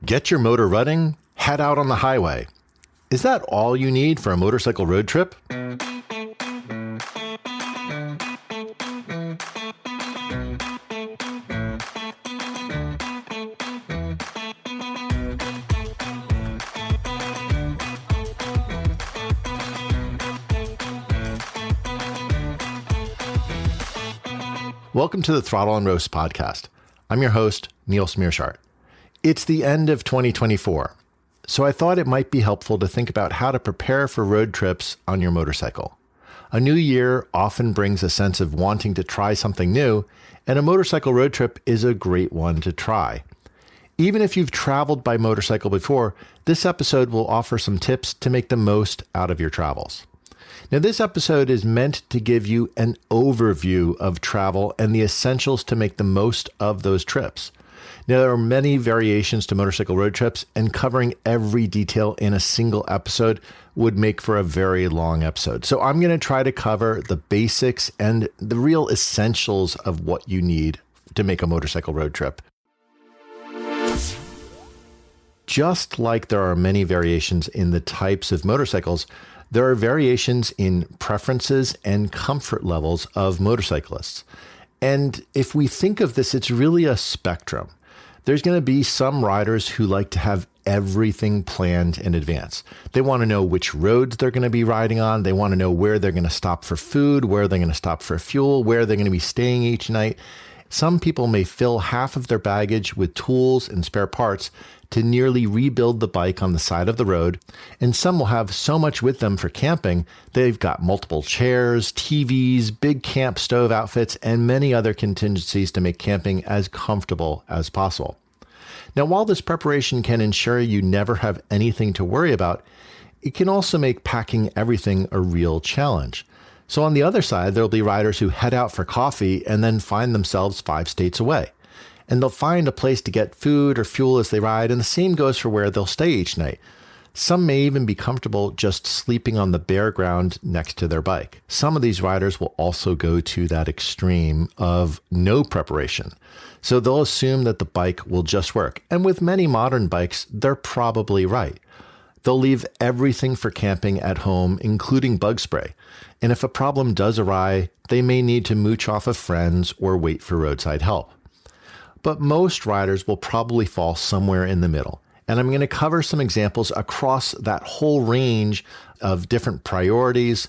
Get your motor running, head out on the highway. Is that all you need for a motorcycle road trip? Welcome to the Throttle and Roast podcast. I'm your host, Niels Meersschaert. It's the end of 2024, so I thought it might be helpful to think about how to prepare for road trips on your motorcycle. A new year often brings a sense of wanting to try something new, and a motorcycle road trip is a great one to try. Even if you've traveled by motorcycle before, this episode will offer some tips to make the most out of your travels. Now, this episode is meant to give you an overview of travel and the essentials to make the most of those trips. Now, there are many variations to motorcycle road trips, and covering every detail in a single episode would make for a very long episode. So I'm going to try to cover the basics and the real essentials of what you need to make a motorcycle road trip. Just like there are many variations in the types of motorcycles, there are variations in preferences and comfort levels of motorcyclists. And if we think of this, it's really a spectrum. There's going to be some riders who like to have everything planned in advance. They want to know which roads they're going to be riding on. They want to know where they're going to stop for food, where they're going to stop for fuel, where they're going to be staying each night. Some people may fill half of their baggage with tools and spare parts to nearly rebuild the bike on the side of the road, and some will have so much with them for camping, they've got multiple chairs, TVs, big camp stove outfits, and many other contingencies to make camping as comfortable as possible. Now, while this preparation can ensure you never have anything to worry about, it can also make packing everything a real challenge. So on the other side, there'll be riders who head out for coffee and then find themselves 5 states away. And they'll find a place to get food or fuel as they ride, and the same goes for where they'll stay each night. Some may even be comfortable just sleeping on the bare ground next to their bike. Some of these riders will also go to that extreme of no preparation. So they'll assume that the bike will just work. And with many modern bikes, they're probably right. They'll leave everything for camping at home, including bug spray. And if a problem does arise, they may need to mooch off of friends or wait for roadside help. But most riders will probably fall somewhere in the middle. And I'm going to cover some examples across that whole range of different priorities.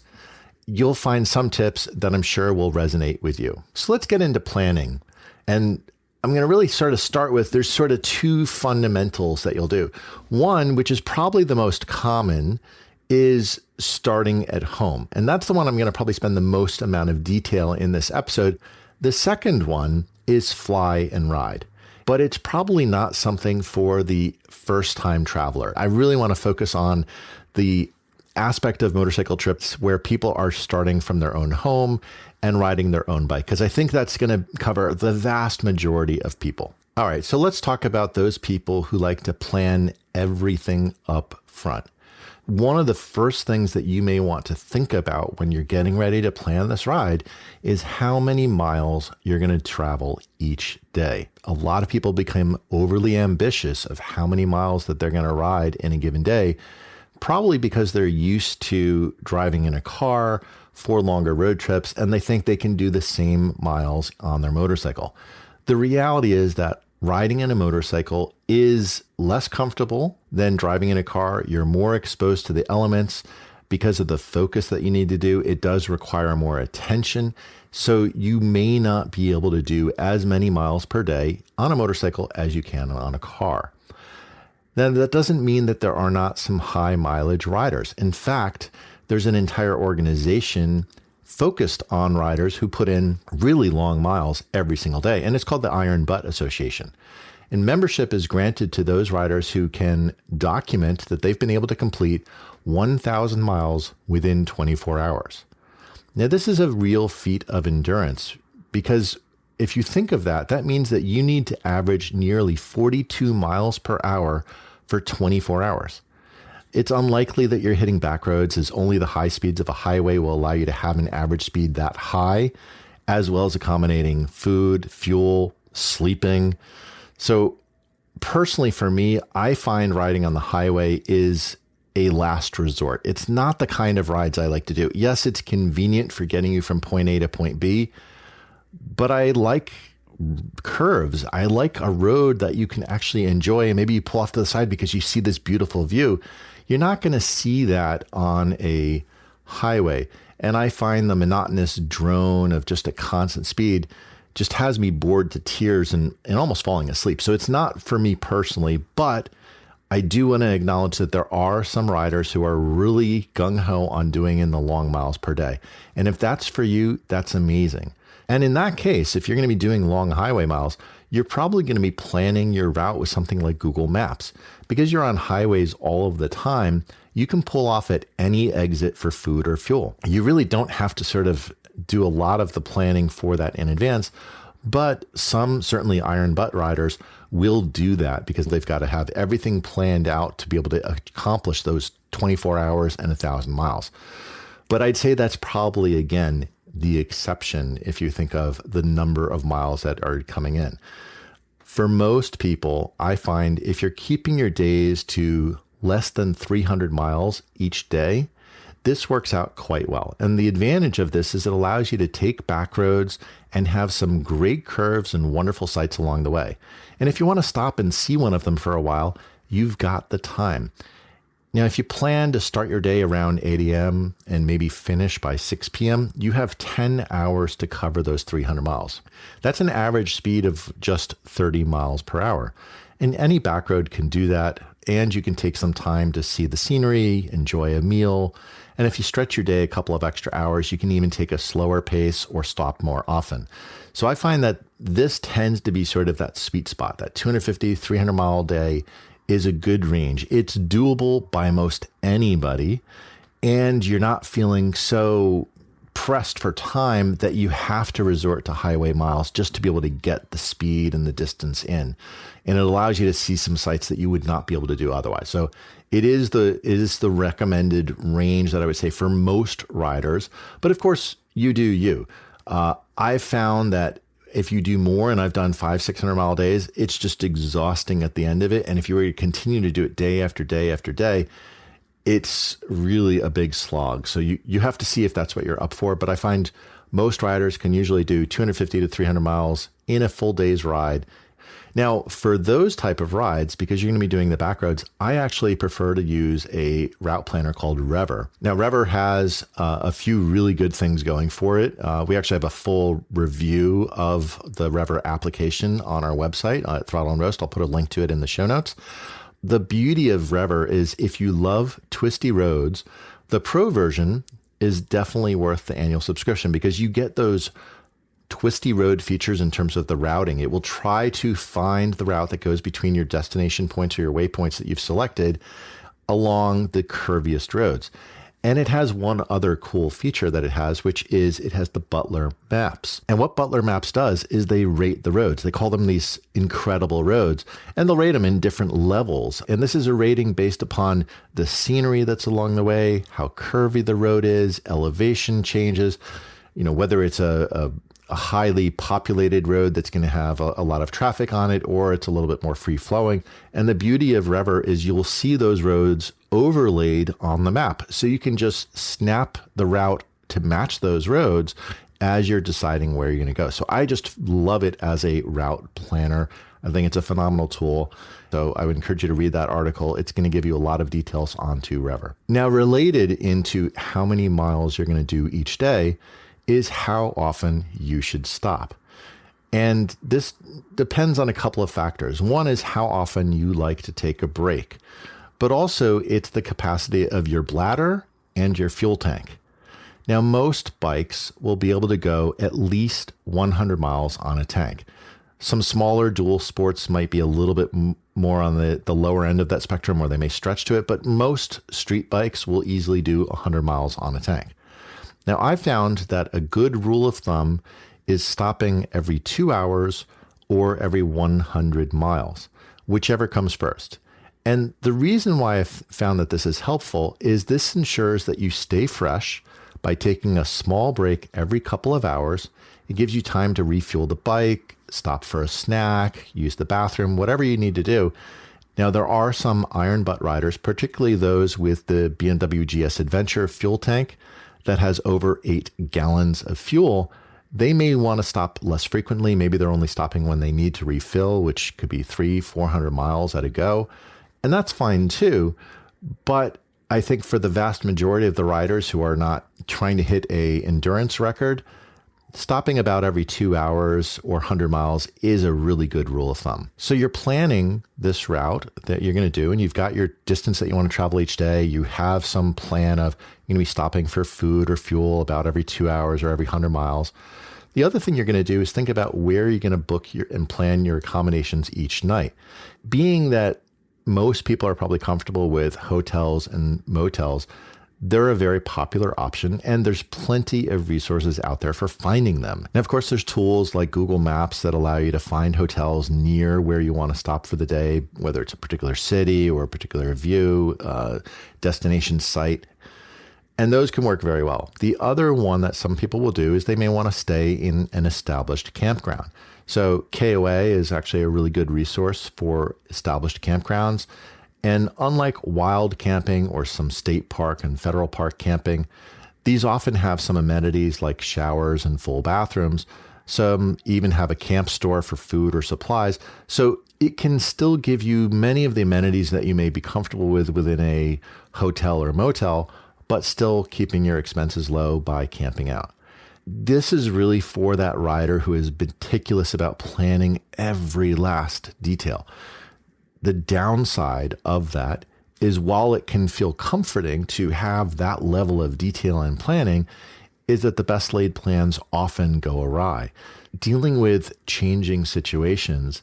You'll find some tips that I'm sure will resonate with you. So let's get into planning. And I'm going to really sort of start with, there's sort of 2 fundamentals that you'll do. One, which is probably the most common, is starting at home. And that's the one I'm going to probably spend the most amount of detail in this episode. The second one is fly and ride, but it's probably not something for the first-time traveler. I really want to focus on the aspect of motorcycle trips where people are starting from their own home and riding their own bike, because I think that's going to cover the vast majority of people. All right, so let's talk about those people who like to plan everything up front. One of the first things that you may want to think about when you're getting ready to plan this ride is how many miles you're going to travel each day. A lot of people become overly ambitious of how many miles that they're going to ride in a given day, probably because they're used to driving in a car for longer road trips, and they think they can do the same miles on their motorcycle. The reality is that riding in a motorcycle is less comfortable than driving in a car. You're more exposed to the elements because of the focus that you need to do. It does require more attention. So you may not be able to do as many miles per day on a motorcycle as you can on a car. Now, that doesn't mean that there are not some high mileage riders. In fact, there's an entire organization focused on riders who put in really long miles every single day. And it's called the Iron Butt Association. And membership is granted to those riders who can document that they've been able to complete 1,000 miles within 24 hours. Now, this is a real feat of endurance, because if you think of that, that means that you need to average nearly 42 miles per hour for 24 hours. It's unlikely that you're hitting back roads, as only the high speeds of a highway will allow you to have an average speed that high, as well as accommodating food, fuel, sleeping. So personally, for me, I find riding on the highway is a last resort. It's not the kind of rides I like to do. Yes, it's convenient for getting you from point A to point B, but I like curves. I like a road that you can actually enjoy, and maybe you pull off to the side because you see this beautiful view. You're not going to see that on a highway. And I find the monotonous drone of just a constant speed just has me bored to tears and almost falling asleep. So it's not for me personally, but I do want to acknowledge that there are some riders who are really gung-ho on doing in the long miles per day. And if that's for you, that's amazing. And in that case, if you're going to be doing long highway miles, you're probably going to be planning your route with something like Google Maps. Because you're on highways all of the time, you can pull off at any exit for food or fuel. You really don't have to sort of do a lot of the planning for that in advance, but some, certainly iron butt riders, will do that because they've got to have everything planned out to be able to accomplish those 24 hours and 1,000 miles. But I'd say that's probably, again, the exception if you think of the number of miles that are coming in. For most people, I find if you're keeping your days to less than 300 miles each day, this works out quite well. And the advantage of this is it allows you to take back roads and have some great curves and wonderful sights along the way. And if you want to stop and see one of them for a while, you've got the time. Now, if you plan to start your day around 8 a.m. and maybe finish by 6 p.m., you have 10 hours to cover those 300 miles. That's an average speed of just 30 miles per hour. And any back road can do that. And you can take some time to see the scenery, enjoy a meal. And if you stretch your day a couple of extra hours, you can even take a slower pace or stop more often. So I find that this tends to be sort of that sweet spot, that 250, 300 mile day is a good range. It's doable by most anybody, and you're not feeling so pressed for time that you have to resort to highway miles just to be able to get the speed and the distance in. And it allows you to see some sights that you would not be able to do otherwise. So it is the recommended range that I would say for most riders. But of course, you do you. I've found that if you do more, and I've done 500-600 mile days, it's just exhausting at the end of it. And if you were to continue to do it day after day after day, it's really a big slog. So you have to see if that's what you're up for. But I find most riders can usually do 250 to 300 miles in a full day's ride. Now, for those type of rides, because you're going to be doing the back roads, I actually prefer to use a route planner called Rever. Now, Rever has a few really good things going for it. We actually have a full review of the Rever application on our website at Throttle and Roast. I'll put a link to it in the show notes. The beauty of Rever is if you love twisty roads, the pro version is definitely worth the annual subscription because you get those twisty road features in terms of the routing. It will try to find the route that goes between your destination points or your waypoints that you've selected along the curviest roads. And it has one other cool feature that it has, which is it has the Butler Maps. And what Butler Maps does is they rate the roads. They call them these incredible roads, and they'll rate them in different levels. And this is a rating based upon the scenery that's along the way, how curvy the road is, elevation changes, whether it's a highly populated road that's going to have a lot of traffic on it, or it's a little bit more free flowing. And the beauty of Rever is you'll see those roads overlaid on the map. So you can just snap the route to match those roads as you're deciding where you're going to go. So I just love it as a route planner. I think it's a phenomenal tool. So I would encourage you to read that article. It's going to give you a lot of details onto Rever. Now, related into how many miles you're going to do each day is how often you should stop. And this depends on a couple of factors. One is how often you like to take a break, but also it's the capacity of your bladder and your fuel tank. Now, most bikes will be able to go at least 100 miles on a tank. Some smaller dual sports might be a little bit more on the lower end of that spectrum, or they may stretch to it, but most street bikes will easily do 100 miles on a tank. Now, I found that a good rule of thumb is stopping every 2 hours or every 100 miles, whichever comes first. And the reason why I've found that this is helpful is this ensures that you stay fresh by taking a small break every couple of hours. It gives you time to refuel the bike, stop for a snack, use the bathroom, whatever you need to do. Now, there are some iron butt riders, particularly those with the B&W GS Adventure fuel tank that has over 8 gallons of fuel. They may want to stop less frequently. Maybe they're only stopping when they need to refill, which could be 300-400 miles at a go. And that's fine too. But I think for the vast majority of the riders who are not trying to hit a endurance record, stopping about every 2 hours or 100 miles is a really good rule of thumb. So you're planning this route that you're going to do, and you've got your distance that you want to travel each day. You have some plan of you're going to be stopping for food or fuel about every 2 hours or every 100 miles. The other thing you're going to do is think about where you're going to book and plan your accommodations each night. Being that most people are probably comfortable with hotels and motels, they're a very popular option, and there's plenty of resources out there for finding them. And of course, there's tools like Google Maps that allow you to find hotels near where you want to stop for the day, whether it's a particular city or a particular view, destination site. And those can work very well. The other one that some people will do is they may want to stay in an established campground. So KOA is actually a really good resource for established campgrounds. And unlike wild camping or some state park and federal park camping, these often have some amenities like showers and full bathrooms. Some even have a camp store for food or supplies. So it can still give you many of the amenities that you may be comfortable with within a hotel or motel, but still keeping your expenses low by camping out. This is really for that rider who is meticulous about planning every last detail. The downside of that is, while it can feel comforting to have that level of detail and planning, is that the best laid plans often go awry. Dealing with changing situations,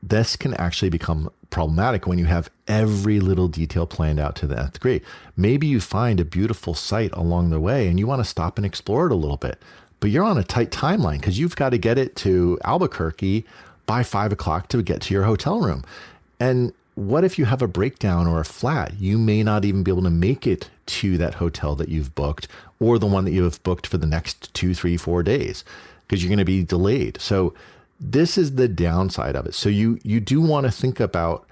this can actually become problematic when you have every little detail planned out to the nth degree. Maybe you find a beautiful site along the way and you want to stop and explore it a little bit, but you're on a tight timeline because you've got to get it to Albuquerque by 5 o'clock to get to your hotel room. And what if you have a breakdown or a flat? You may not even be able to make it to that hotel that you've booked, or the one that you have booked for the next 2, 3, 4 days, because you're going to be delayed. So this is the downside of it. So you do want to think about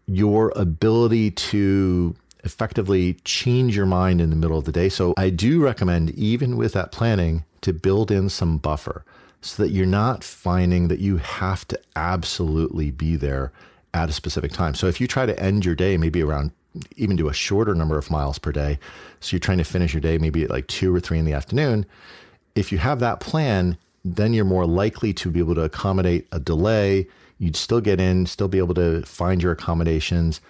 your ability to effectively change your mind in the middle of the day. So I do recommend, even with that planning, to build in some buffer so that you're not finding that you have to absolutely be there at a specific time. So if you try to end your day maybe around, even do a shorter number of miles per day, so you're trying to finish your day maybe at like 2 or 3 in the afternoon, if you have that plan, then you're more likely to be able to accommodate a delay. You'd still get in, still be able to find your accommodations,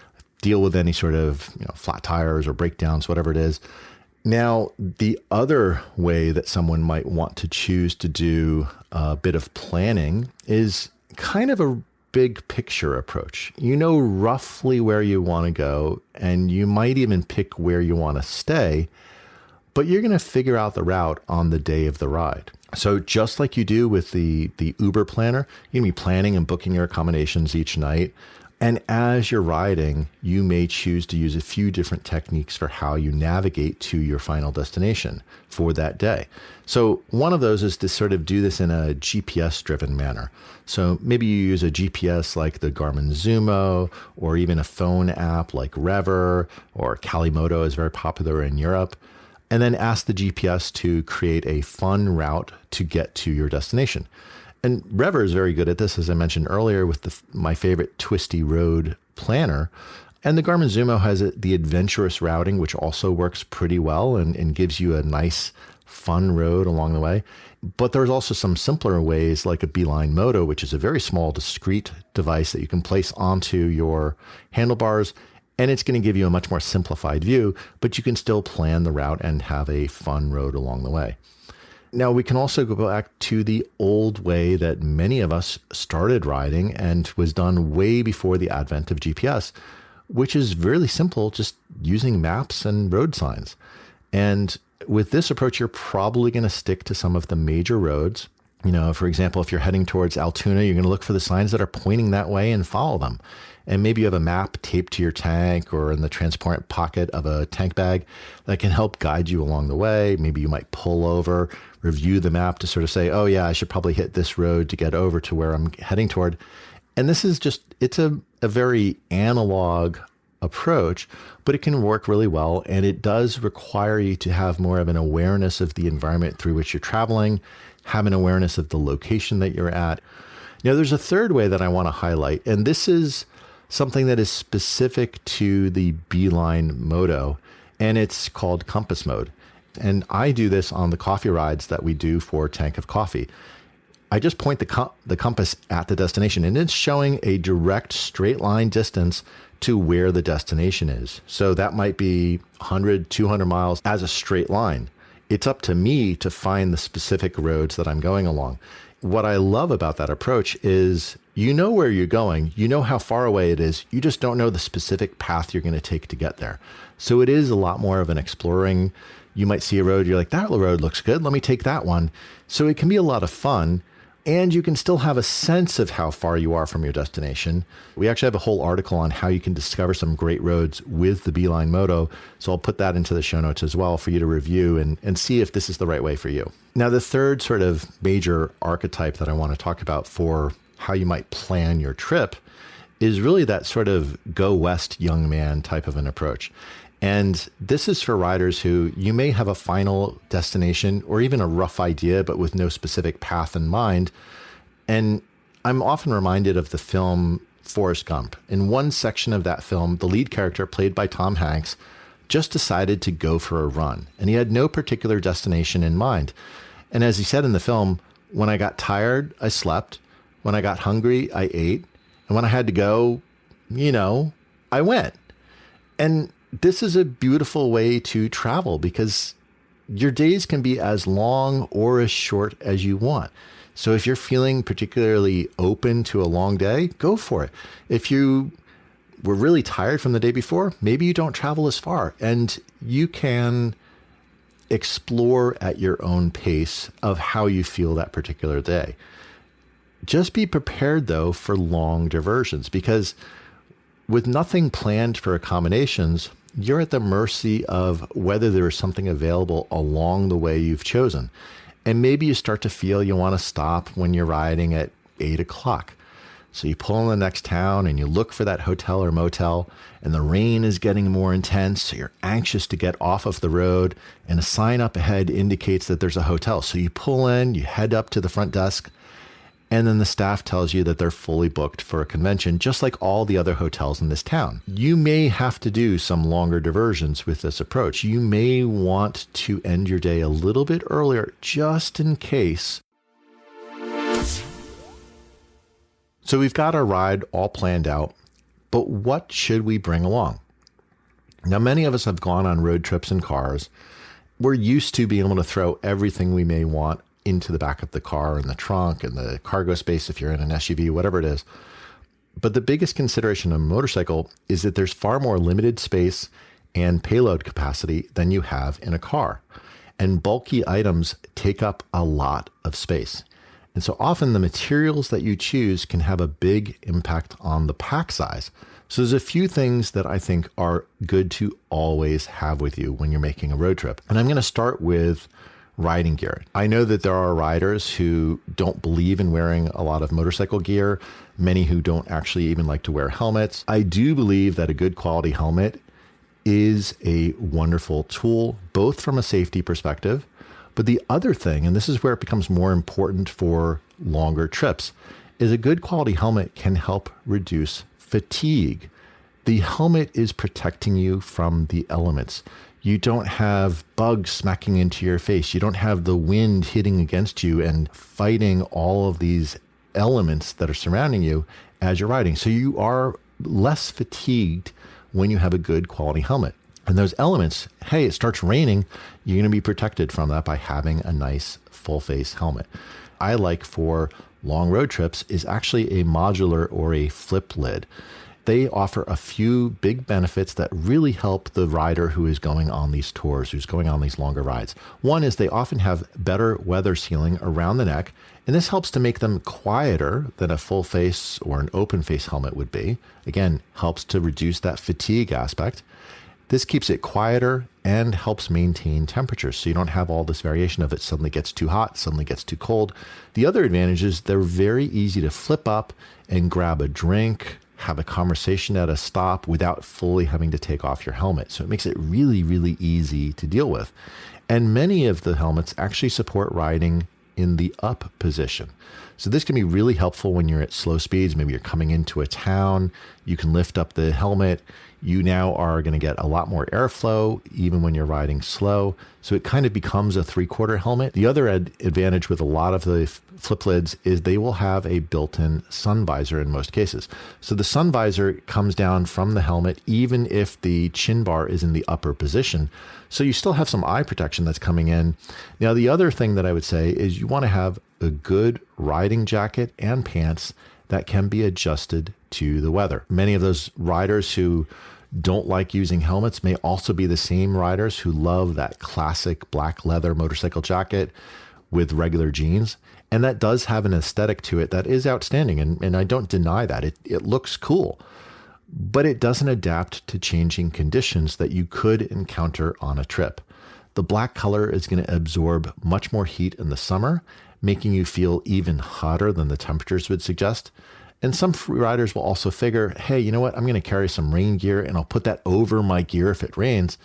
deal with any sort of flat tires or breakdowns, whatever it is. Now, the other way that someone might want to choose to do a bit of planning is kind of a big picture approach. You know roughly where you want to go, and you might even pick where you want to stay, but you're going to figure out the route on the day of the ride. So just like you do with the Uber planner, you're going to be planning and booking your accommodations each night. And as you're riding, you may choose to use a few different techniques for how you navigate to your final destination for that day. So one of those is to sort of do this in a GPS-driven manner. So maybe you use a GPS like the Garmin Zumo, or even a phone app like Rever, or Calimoto is very popular in Europe. And then ask the GPS to create a fun route to get to your destination. And Rever is very good at this, as I mentioned earlier, with my favorite Twisty Road planner. And the Garmin Zumo has the adventurous routing, which also works pretty well and gives you a nice, fun road along the way. But there's also some simpler ways, like a Beeline Moto, which is a very small, discrete device that you can place onto your handlebars. And it's going to give you a much more simplified view, but you can still plan the route and have a fun road along the way. Now, we can also go back to the old way that many of us started riding and was done way before the advent of GPS, which is really simple, just using maps and road signs. And with this approach, you're probably going to stick to some of the major roads. For example, if you're heading towards Altoona, you're going to look for the signs that are pointing that way and follow them. and maybe you have a map taped to your tank or in the transparent pocket of a tank bag that can help guide you along the way. Maybe you might pull over, review the map to sort of say, oh yeah, I should probably hit this road to get over to where I'm heading toward. And this is just, it's a very analog approach, but it can work really well. And it does require you to have more of an awareness of the environment through which you're traveling, have an awareness of the location that you're at. Now, there's a third way that I want to highlight, and this is something that is specific to the Beeline Moto, and it's called compass mode. And I do this on the coffee rides that we do for Tank of Coffee. I just point the compass at the destination, and it's showing a direct straight line distance to where the destination is. So that might be 100, 200 miles as a straight line. It's up to me to find the specific roads that I'm going along. What I love about that approach is you know where you're going, you know how far away it is, you just don't know the specific path you're going to take to get there. So it is a lot more of an exploring. You might see a road, you're like, that road looks good, let me take that one. So it can be a lot of fun, and you can still have a sense of how far you are from your destination. We actually have a whole article on how you can discover some great roads with the Beeline Moto. So I'll put that into the show notes as well for you to review and see if this is the right way for you. Now, the third sort of major archetype that I want to talk about for how you might plan your trip is really that sort of go west young man type of an approach. And this is for riders who you may have a final destination or even a rough idea, but with no specific path in mind. And I'm often reminded of the film Forrest Gump. In one section of that film, the lead character, played by Tom Hanks, just decided to go for a run. And he had no particular destination in mind. And as he said in the film, when I got tired, I slept. When I got hungry, I ate. And when I had to go, I went. And this is a beautiful way to travel because your days can be as long or as short as you want. So if you're feeling particularly open to a long day, go for it. If you were really tired from the day before, maybe you don't travel as far, and you can explore at your own pace of how you feel that particular day. Just be prepared, though, for long diversions, because with nothing planned for accommodations, you're at the mercy of whether there is something available along the way you've chosen. And maybe you start to feel you want to stop when you're riding at 8 o'clock. So you pull in the next town and you look for that hotel or motel, and the rain is getting more intense. So you're anxious to get off of the road, and a sign up ahead indicates that there's a hotel. So you pull in, you head up to the front desk, and then the staff tells you that they're fully booked for a convention, just like all the other hotels in this town. You may have to do some longer diversions with this approach. You may want to end your day a little bit earlier, just in case. So we've got our ride all planned out, but what should we bring along? Now, many of us have gone on road trips in cars. We're used to being able to throw everything we may want into the back of the car, and the trunk, and the cargo space if you're in an SUV, whatever it is. But the biggest consideration of a motorcycle is that there's far more limited space and payload capacity than you have in a car. And bulky items take up a lot of space. And so often the materials that you choose can have a big impact on the pack size. So there's a few things that I think are good to always have with you when you're making a road trip. And I'm going to start with riding gear. I know that there are riders who don't believe in wearing a lot of motorcycle gear, many who don't actually even like to wear helmets. I do believe that a good quality helmet is a wonderful tool, both from a safety perspective, but the other thing, and this is where it becomes more important for longer trips, is a good quality helmet can help reduce fatigue. The helmet is protecting you from the elements. You don't have bugs smacking into your face. You don't have the wind hitting against you and fighting all of these elements that are surrounding you as you're riding. So you are less fatigued when you have a good quality helmet. And those elements, hey, it starts raining, you're going to be protected from that by having a nice full face helmet. I like for long road trips is actually a modular or a flip lid. they offer a few big benefits that really help the rider who is going on these tours, who's going on these longer rides. One is they often have better weather sealing around the neck, and this helps to make them quieter than a full face or an open face helmet would be. Again, helps to reduce that fatigue aspect. This keeps it quieter and helps maintain temperatures, so you don't have all this variation of it suddenly gets too hot, suddenly gets too cold. The other advantage is they're very easy to flip up and grab a drink, have a conversation at a stop without fully having to take off your helmet. So it makes it really, really easy to deal with. And many of the helmets actually support riding in the up position. So this can be really helpful when you're at slow speeds. Maybe you're coming into a town, you can lift up the helmet. You now are going to get a lot more airflow, even when you're riding slow. So it kind of becomes a 3/4 helmet. The other advantage with a lot of the flip lids is they will have a built-in sun visor in most cases. So the sun visor comes down from the helmet, even if the chin bar is in the upper position. So you still have some eye protection that's coming in. Now, the other thing that I would say is you want to have a good riding jacket and pants that can be adjusted to the weather. Many of those riders who don't like using helmets may also be the same riders who love that classic black leather motorcycle jacket with regular jeans. And that does have an aesthetic to it that is outstanding. And I don't deny that. It looks cool, but it doesn't adapt to changing conditions that you could encounter on a trip. The black color is going to absorb much more heat in the summer, making you feel even hotter than the temperatures would suggest. And some riders will also figure, hey, you know what? I'm going to carry some rain gear and I'll put that over my gear if it rains.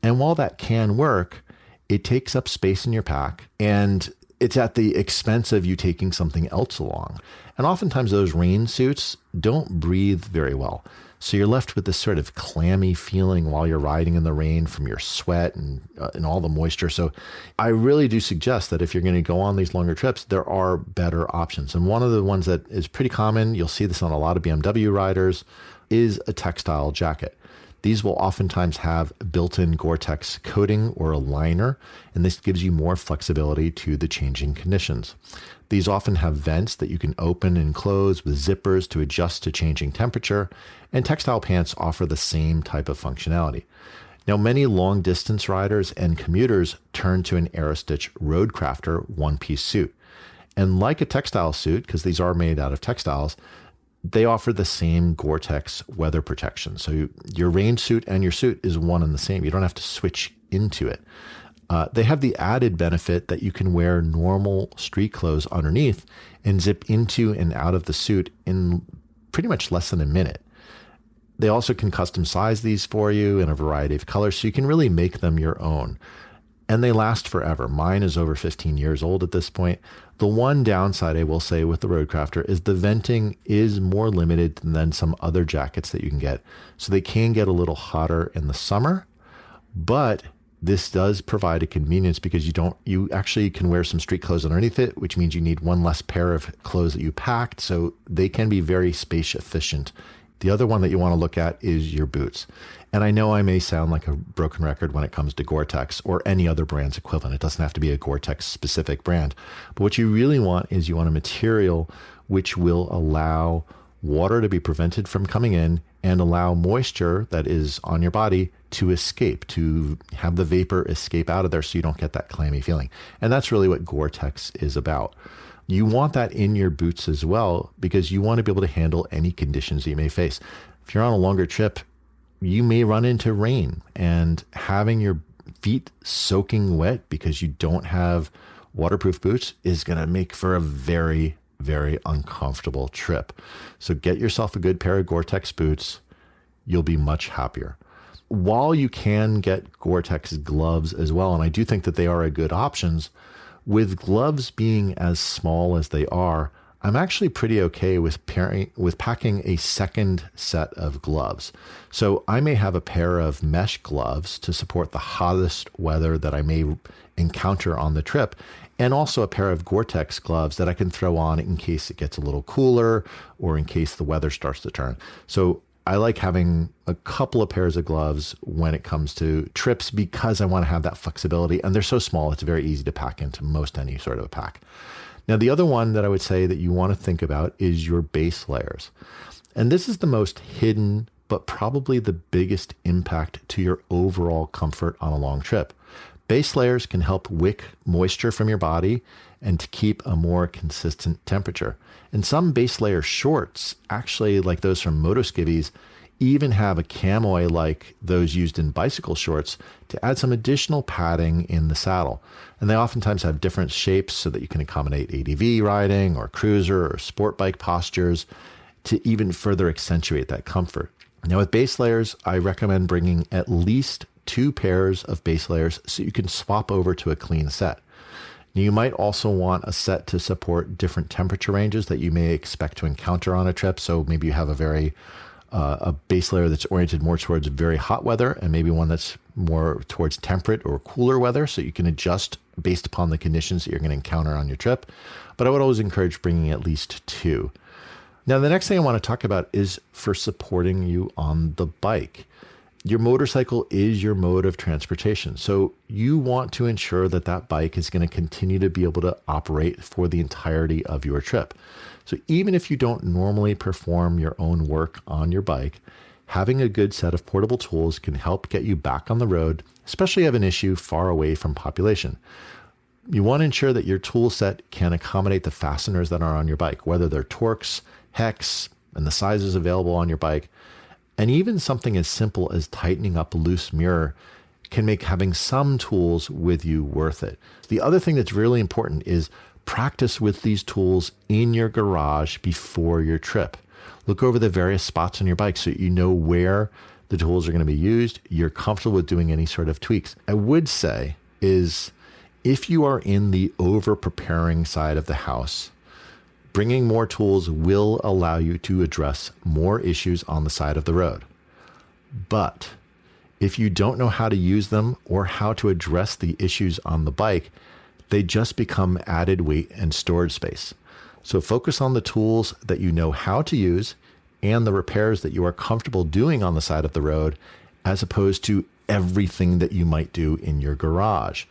And while that can work, it takes up space in your pack and it's at the expense of you taking something else along. And oftentimes those rain suits don't breathe very well. So you're left with this sort of clammy feeling while you're riding in the rain from your sweat and all the moisture. So I really do suggest that if you're going to go on these longer trips, there are better options. And one of the ones that is pretty common, you'll see this on a lot of BMW riders, is a textile jacket. These will oftentimes have built-in Gore-Tex coating or a liner, and this gives you more flexibility to the changing conditions. These often have vents that you can open and close with zippers to adjust to changing temperature, and textile pants offer the same type of functionality. Now, many long-distance riders and commuters turn to an Aerostitch Roadcrafter one-piece suit. And like a textile suit, because these are made out of textiles, they offer the same Gore-Tex weather protection. So your rain suit and your suit is one and the same. You don't have to switch into it. They have the added benefit that you can wear normal street clothes underneath and zip into and out of the suit in pretty much less than a minute. They also can custom size these for you in a variety of colors, so you can really make them your own. And they last forever. Mine is over 15 years old at this point. The one downside I will say with the Roadcrafter is the venting is more limited than some other jackets that you can get. So they can get a little hotter in the summer, but this does provide a convenience because you actually can wear some street clothes underneath it, which means you need one less pair of clothes that you packed. So they can be very space efficient. The other one that you want to look at is your boots. And I know I may sound like a broken record when it comes to Gore-Tex or any other brand's equivalent. It doesn't have to be a Gore-Tex specific brand. But what you really want is you want a material which will allow water to be prevented from coming in and allow moisture that is on your body to escape, to have the vapor escape out of there so you don't get that clammy feeling. And that's really what Gore-Tex is about. You want that in your boots as well because you want to be able to handle any conditions you may face. If you're on a longer trip, you may run into rain, and having your feet soaking wet because you don't have waterproof boots is going to make for a very, very uncomfortable trip. So get yourself a good pair of Gore-Tex boots. You'll be much happier. While you can get Gore-Tex gloves as well, and I do think that they are a good options, with gloves being as small as they are, I'm actually pretty okay with packing a second set of gloves. So I may have a pair of mesh gloves to support the hottest weather that I may encounter on the trip, and also a pair of Gore-Tex gloves that I can throw on in case it gets a little cooler or in case the weather starts to turn. So I like having a couple of pairs of gloves when it comes to trips because I want to have that flexibility, and they're so small, it's very easy to pack into most any sort of a pack. Now, the other one that I would say that you want to think about is your base layers. And this is the most hidden, but probably the biggest impact to your overall comfort on a long trip. Base layers can help wick moisture from your body and to keep a more consistent temperature. And some base layer shorts, actually like those from Motoskivvies, even have a camo like those used in bicycle shorts to add some additional padding in the saddle. And they oftentimes have different shapes so that you can accommodate ADV riding or cruiser or sport bike postures to even further accentuate that comfort. Now with base layers, I recommend bringing at least 2 pairs of base layers so you can swap over to a clean set. Now, you might also want a set to support different temperature ranges that you may expect to encounter on a trip. So maybe you have a base layer that's oriented more towards very hot weather and maybe one that's more towards temperate or cooler weather, so you can adjust based upon the conditions that you're going to encounter on your trip. But I would always encourage bringing at least 2. Now, the next thing I want to talk about is for supporting you on the bike. Your motorcycle is your mode of transportation. So you want to ensure that that bike is going to continue to be able to operate for the entirety of your trip. So even if you don't normally perform your own work on your bike, having a good set of portable tools can help get you back on the road, especially if you have an issue far away from population. You want to ensure that your tool set can accommodate the fasteners that are on your bike, whether they're Torx, hex, and the sizes available on your bike. And even something as simple as tightening up a loose mirror can make having some tools with you worth it. The other thing that's really important is practice with these tools in your garage before your trip. Look over the various spots on your bike so you know where the tools are going to be used. You're comfortable with doing any sort of tweaks. I would say is if you are in the over-preparing side of the house, bringing more tools will allow you to address more issues on the side of the road. But if you don't know how to use them or how to address the issues on the bike, they just become added weight and storage space. So focus on the tools that you know how to use and the repairs that you are comfortable doing on the side of the road, as opposed to everything that you might do in your garage.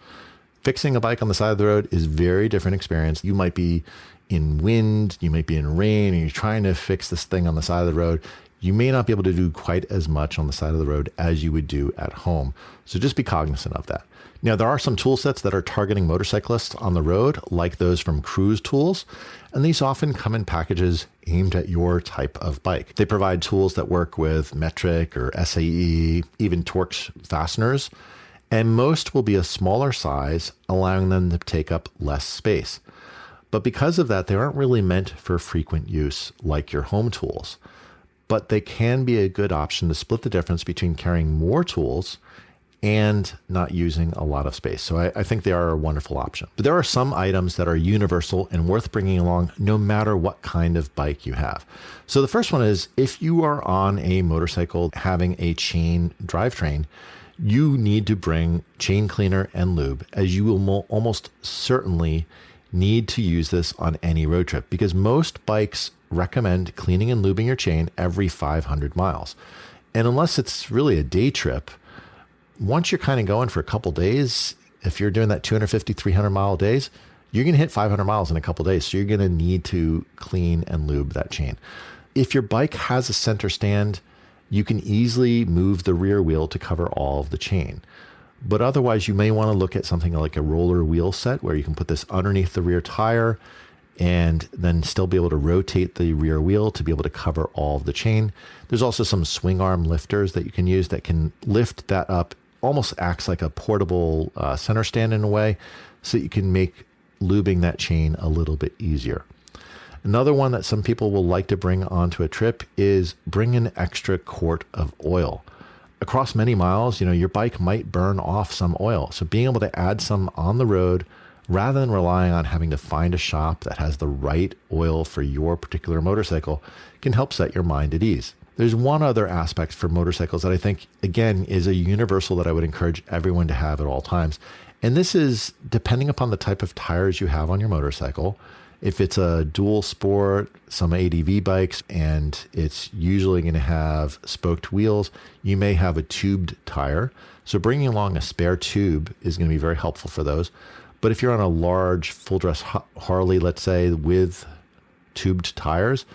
Fixing a bike on the side of the road is a very different experience. You might be in wind, you might be in rain, and you're trying to fix this thing on the side of the road. You may not be able to do quite as much on the side of the road as you would do at home. So just be cognizant of that. Now, there are some tool sets that are targeting motorcyclists on the road, like those from Cruise Tools, and these often come in packages aimed at your type of bike. They provide tools that work with metric or SAE, even Torx fasteners, and most will be a smaller size, allowing them to take up less space. But because of that, they aren't really meant for frequent use like your home tools. But they can be a good option to split the difference between carrying more tools and not using a lot of space. So I think they are a wonderful option. But there are some items that are universal and worth bringing along no matter what kind of bike you have. So the first one is if you are on a motorcycle having a chain drivetrain, you need to bring chain cleaner and lube, as you will almost certainly need to use this on any road trip, because most bikes recommend cleaning and lubing your chain every 500 miles. And unless it's really a day trip, once you're kind of going for a couple days, if you're doing that 250, 300 mile days, you're going to hit 500 miles in a couple days. So you're going to need to clean and lube that chain. If your bike has a center stand, you can easily move the rear wheel to cover all of the chain. But otherwise, you may want to look at something like a roller wheel set where you can put this underneath the rear tire and then still be able to rotate the rear wheel to be able to cover all of the chain. There's also some swing arm lifters that you can use that can lift that up, almost acts like a portable center stand in a way, so you can make lubing that chain a little bit easier. Another one that some people will like to bring onto a trip is bring an extra quart of oil. Across many miles, your bike might burn off some oil. So being able to add some on the road rather than relying on having to find a shop that has the right oil for your particular motorcycle can help set your mind at ease. There's one other aspect for motorcycles that I think, again, is a universal that I would encourage everyone to have at all times. And this is depending upon the type of tires you have on your motorcycle. If it's a dual sport, some ADV bikes, and it's usually going to have spoked wheels, you may have a tubed tire. So bringing along a spare tube is going to be very helpful for those. But if you're on a large full dress Harley, let's say, with tubed tires,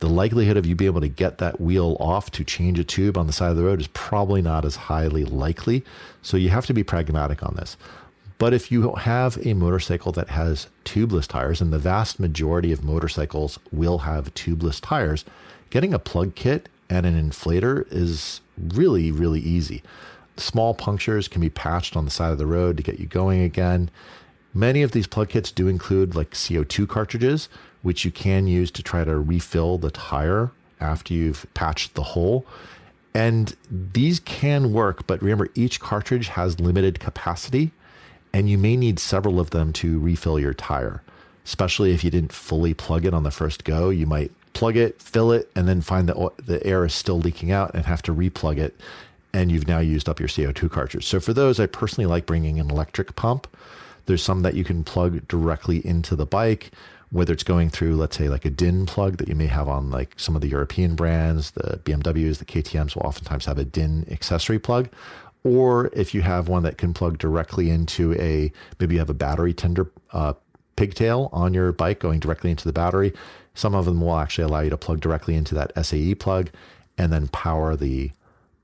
the likelihood of you being able to get that wheel off to change a tube on the side of the road is probably not as highly likely. So you have to be pragmatic on this. But if you have a motorcycle that has tubeless tires, and the vast majority of motorcycles will have tubeless tires, getting a plug kit and an inflator is really, really easy. Small punctures can be patched on the side of the road to get you going again. Many of these plug kits do include like CO2 cartridges, which you can use to try to refill the tire after you've patched the hole. And these can work, but remember, each cartridge has limited capacity, and you may need several of them to refill your tire, especially if you didn't fully plug it on the first go. You might plug it, fill it, and then find that the air is still leaking out and have to replug it, and you've now used up your CO2 cartridge. So for those, I personally like bringing an electric pump. There's some that you can plug directly into the bike, whether it's going through, let's say, like a DIN plug that you may have on like some of the European brands. The BMWs, the KTMs will oftentimes have a DIN accessory plug. Or if you have one that can plug directly into maybe you have a battery tender pigtail on your bike going directly into the battery. Some of them will actually allow you to plug directly into that SAE plug and then power the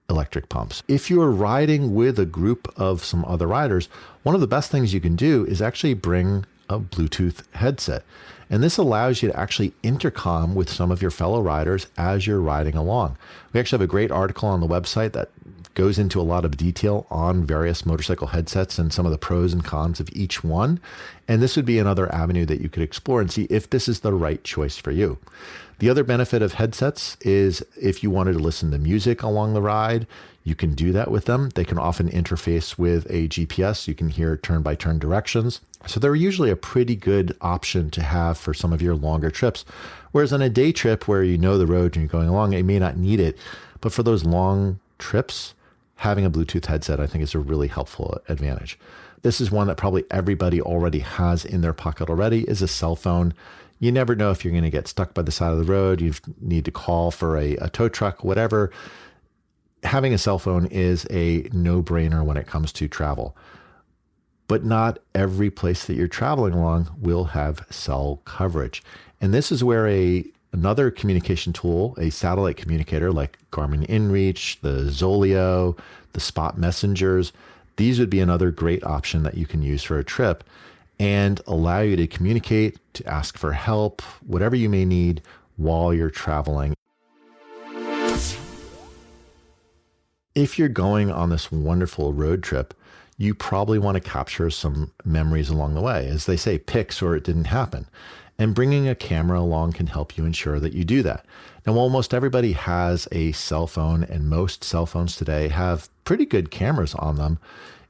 electric pumps. If you're riding with a group of some other riders, one of the best things you can do is actually bring a Bluetooth headset. And this allows you to actually intercom with some of your fellow riders as you're riding along. We actually have a great article on the website that goes into a lot of detail on various motorcycle headsets and some of the pros and cons of each one. And this would be another avenue that you could explore and see if this is the right choice for you. The other benefit of headsets is if you wanted to listen to music along the ride, you can do that with them. They can often interface with a GPS. You can hear turn-by-turn directions. So they're usually a pretty good option to have for some of your longer trips. Whereas on a day trip where you know the road and you're going along, you may not need it. But for those long trips, having a Bluetooth headset, I think, is a really helpful advantage. This is one that probably everybody already has in their pocket already, is a cell phone. You never know if you're going to get stuck by the side of the road. You need to call for a tow truck, whatever. Having a cell phone is a no-brainer when it comes to travel. But not every place that you're traveling along will have cell coverage. And this is where another communication tool, a satellite communicator like Garmin InReach, the Zoleo, the Spot Messengers, these would be another great option that you can use for a trip and allow you to communicate, to ask for help, whatever you may need while you're traveling. If you're going on this wonderful road trip, you probably want to capture some memories along the way. As they say, pics or it didn't happen. And bringing a camera along can help you ensure that you do that. Now, almost everybody has a cell phone, and most cell phones today have pretty good cameras on them.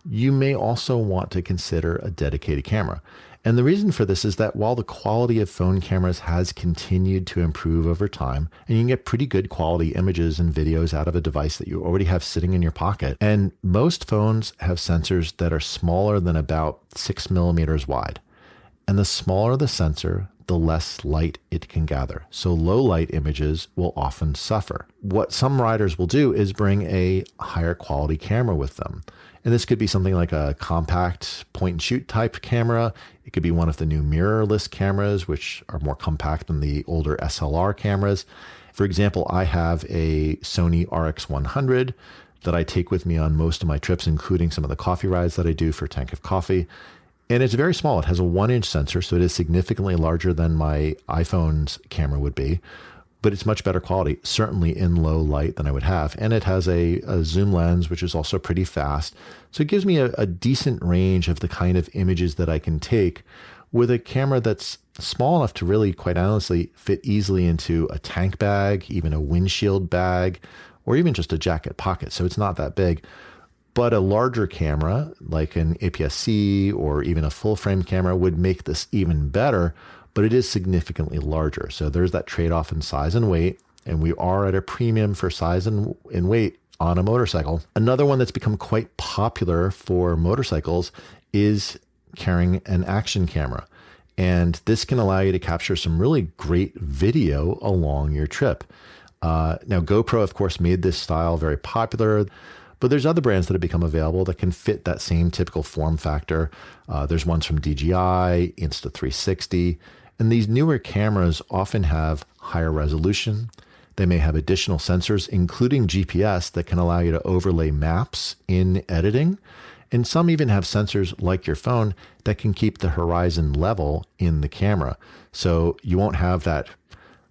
You may also want to consider a dedicated camera. And the reason for this is that while the quality of phone cameras has continued to improve over time, and you can get pretty good quality images and videos out of a device that you already have sitting in your pocket, and most phones have sensors that are smaller than about 6 millimeters wide. And the smaller the sensor, the less light it can gather. So low light images will often suffer. What some riders will do is bring a higher quality camera with them. And this could be something like a compact point and shoot type camera. It could be one of the new mirrorless cameras, which are more compact than the older SLR cameras. For example, I have a Sony RX100 that I take with me on most of my trips, including some of the coffee rides that I do for Tank of Coffee. And it's very small. It has a 1-inch sensor, so it is significantly larger than my iPhone's camera would be, but it's much better quality, certainly in low light than I would have. And it has a zoom lens, which is also pretty fast. So it gives me a decent range of the kind of images that I can take with a camera that's small enough to really, quite honestly, fit easily into a tank bag, even a windshield bag, or even just a jacket pocket. So it's not that big. But a larger camera, like an APS-C or even a full frame camera, would make this even better, but it is significantly larger. So there's that trade-off in size and weight, and we are at a premium for size and weight on a motorcycle. Another one that's become quite popular for motorcycles is carrying an action camera. And this can allow you to capture some really great video along your trip. Now, GoPro, of course, made this style very popular. But there's other brands that have become available that can fit that same typical form factor. There's ones from DJI, Insta360, And these newer cameras often have higher resolution. They may have additional sensors, including GPS, that can allow you to overlay maps in editing. And some even have sensors like your phone that can keep the horizon level in the camera. So you won't have that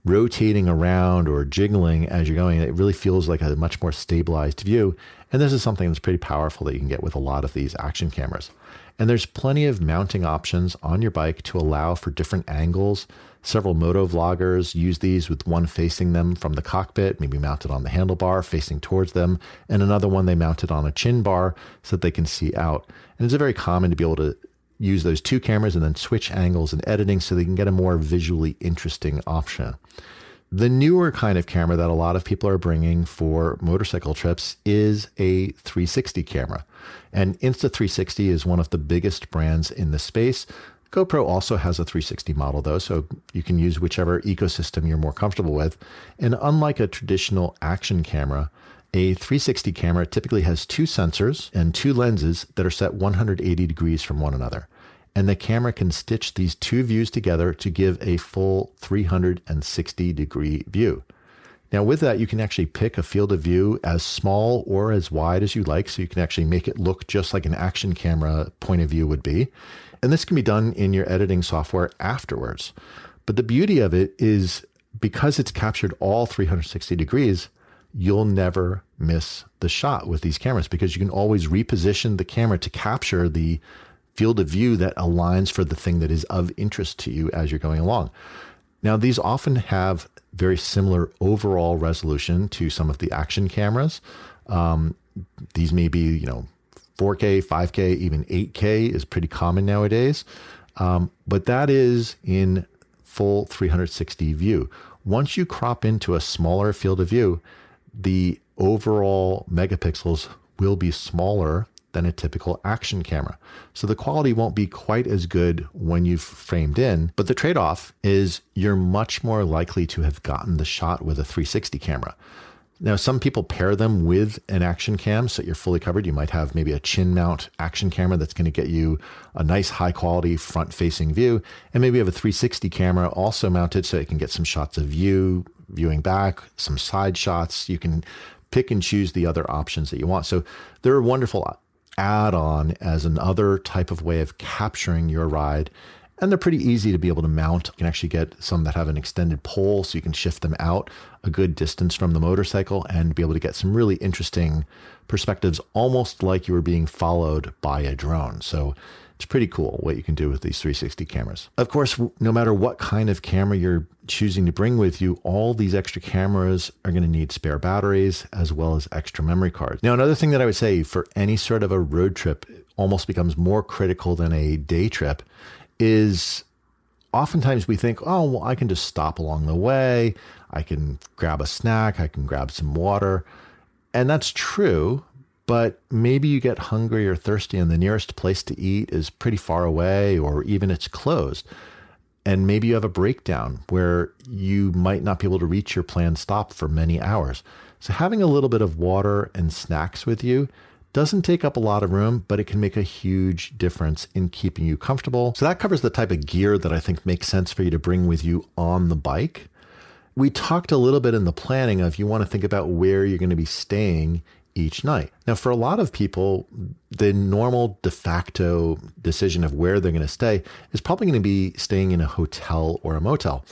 rotating around or jiggling as you're going. It really feels like a much more stabilized view. And this is something that's pretty powerful that you can get with a lot of these action cameras. And there's plenty of mounting options on your bike to allow for different angles. Several moto vloggers use these with one facing them from the cockpit, maybe mounted on the handlebar facing towards them, and another one they mounted on a chin bar so that they can see out. And it's very common to be able to use those two cameras and then switch angles in editing so they can get a more visually interesting option. The newer kind of camera that a lot of people are bringing for motorcycle trips is a 360 camera. And Insta360 is one of the biggest brands in the space. GoPro also has a 360 model though, so you can use whichever ecosystem you're more comfortable with. And unlike a traditional action camera, a 360 camera typically has two sensors and two lenses that are set 180 degrees from one another. And the camera can stitch these two views together to give a full 360 degree view. Now with that, you can actually pick a field of view as small or as wide as you like, so you can actually make it look just like an action camera point of view would be. And this can be done in your editing software afterwards. But the beauty of it is because it's captured all 360 degrees, you'll never miss the shot with these cameras because you can always reposition the camera to capture the field of view that aligns for the thing that is of interest to you as you're going along. Now, these often have very similar overall resolution to some of the action cameras. These may be, 4K, 5K, even 8K is pretty common nowadays. But that is in full 360 view. Once you crop into a smaller field of view, the overall megapixels will be smaller than a typical action camera. So the quality won't be quite as good when you've framed in, but the trade-off is you're much more likely to have gotten the shot with a 360 camera. Now, some people pair them with an action cam so that you're fully covered. You might have maybe a chin mount action camera that's going to get you a nice high quality front facing view. And maybe you have a 360 camera also mounted so it can get some shots of you, viewing back, some side shots. You can pick and choose the other options that you want. So they're a wonderful add-on as another type of way of capturing your ride. And they're pretty easy to be able to mount. You can actually get some that have an extended pole so you can shift them out a good distance from the motorcycle and be able to get some really interesting perspectives, almost like you were being followed by a drone. So it's pretty cool what you can do with these 360 cameras. Of course, no matter what kind of camera you're choosing to bring with you, all these extra cameras are going to need spare batteries as well as extra memory cards. Now, another thing that I would say for any sort of a road trip almost becomes more critical than a day trip is oftentimes we think, oh, well, I can just stop along the way. I can grab a snack. I can grab some water. And that's true. But maybe you get hungry or thirsty and the nearest place to eat is pretty far away or even it's closed. And maybe you have a breakdown where you might not be able to reach your planned stop for many hours. So having a little bit of water and snacks with you doesn't take up a lot of room, but it can make a huge difference in keeping you comfortable. So that covers the type of gear that I think makes sense for you to bring with you on the bike. We talked a little bit in the planning of you want to think about where you're going to be staying each night. Now, for a lot of people, the normal de facto decision of where they're going to stay is probably going to be staying in a hotel or a motel.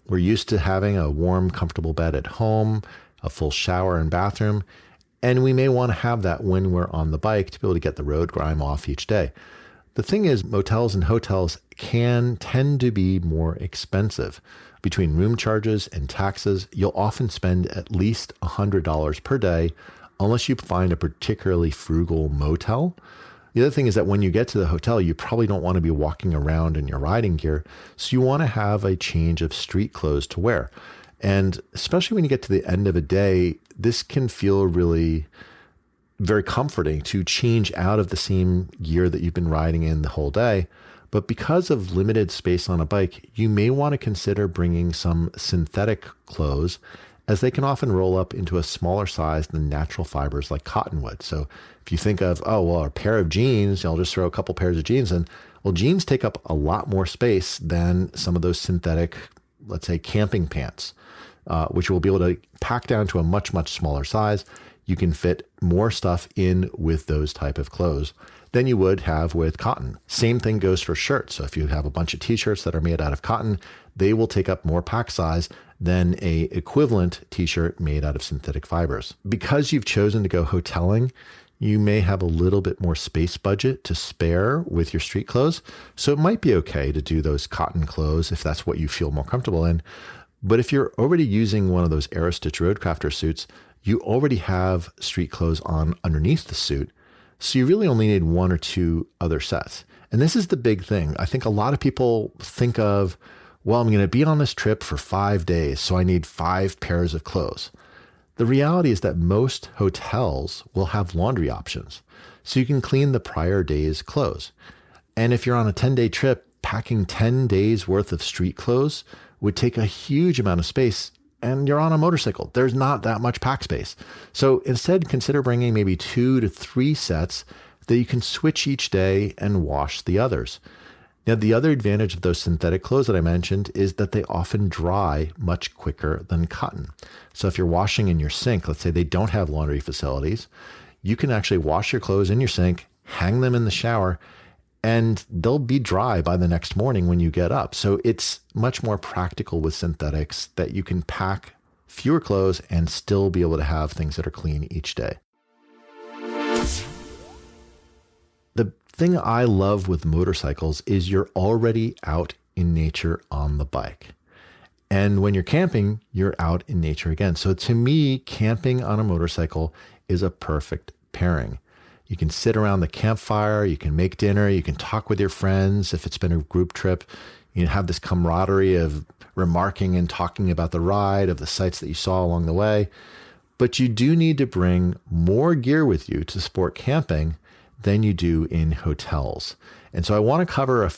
We're used to having a warm, comfortable bed at home, a full shower and bathroom, and we may want to have that when we're on the bike to be able to get the road grime off each day. The thing is, motels and hotels can tend to be more expensive. Between room charges and taxes, you'll often spend at least $100 per day unless you find a particularly frugal motel. The other thing is that when you get to the hotel, you probably don't want to be walking around in your riding gear, so you want to have a change of street clothes to wear. And especially when you get to the end of a day, this can feel really very comforting to change out of the same gear that you've been riding in the whole day. But because of limited space on a bike, you may want to consider bringing some synthetic clothes as they can often roll up into a smaller size than natural fibers like cottonwood. So if you think of, oh, well, a pair of jeans, I'll just throw a couple pairs of jeans in. Well, jeans take up a lot more space than some of those synthetic, let's say, camping pants, which will be able to pack down to a much, much smaller size. You can fit more stuff in with those type of clothes than you would have with cotton. Same thing goes for shirts. So if you have a bunch of t-shirts that are made out of cotton, they will take up more pack size than a equivalent t-shirt made out of synthetic fibers. Because you've chosen to go hoteling, you may have a little bit more space budget to spare with your street clothes. So it might be okay to do those cotton clothes if that's what you feel more comfortable in. But if you're already using one of those Aerostitch Roadcrafter suits, you already have street clothes on underneath the suit. So you really only need one or two other sets. And this is the big thing. I think a lot of people think of, well, I'm going to be on this trip for 5 days, so I need 5 pairs of clothes. The reality is that most hotels will have laundry options, so you can clean the prior day's clothes. And if you're on a 10-day trip, packing 10 days worth of street clothes would take a huge amount of space, and you're on a motorcycle. There's not that much pack space. So instead, consider bringing maybe 2 to 3 sets that you can switch each day and wash the others. Now, the other advantage of those synthetic clothes that I mentioned is that they often dry much quicker than cotton. So if you're washing in your sink, let's say they don't have laundry facilities, you can actually wash your clothes in your sink, hang them in the shower, and they'll be dry by the next morning when you get up. So it's much more practical with synthetics that you can pack fewer clothes and still be able to have things that are clean each day. The thing I love with motorcycles is you're already out in nature on the bike. And when you're camping, you're out in nature again. So to me, camping on a motorcycle is a perfect pairing. You can sit around the campfire, you can make dinner, you can talk with your friends. If it's been a group trip, you have this camaraderie of remarking and talking about the ride, of the sights that you saw along the way. But you do need to bring more gear with you to support camping than you do in hotels. And so I want to cover a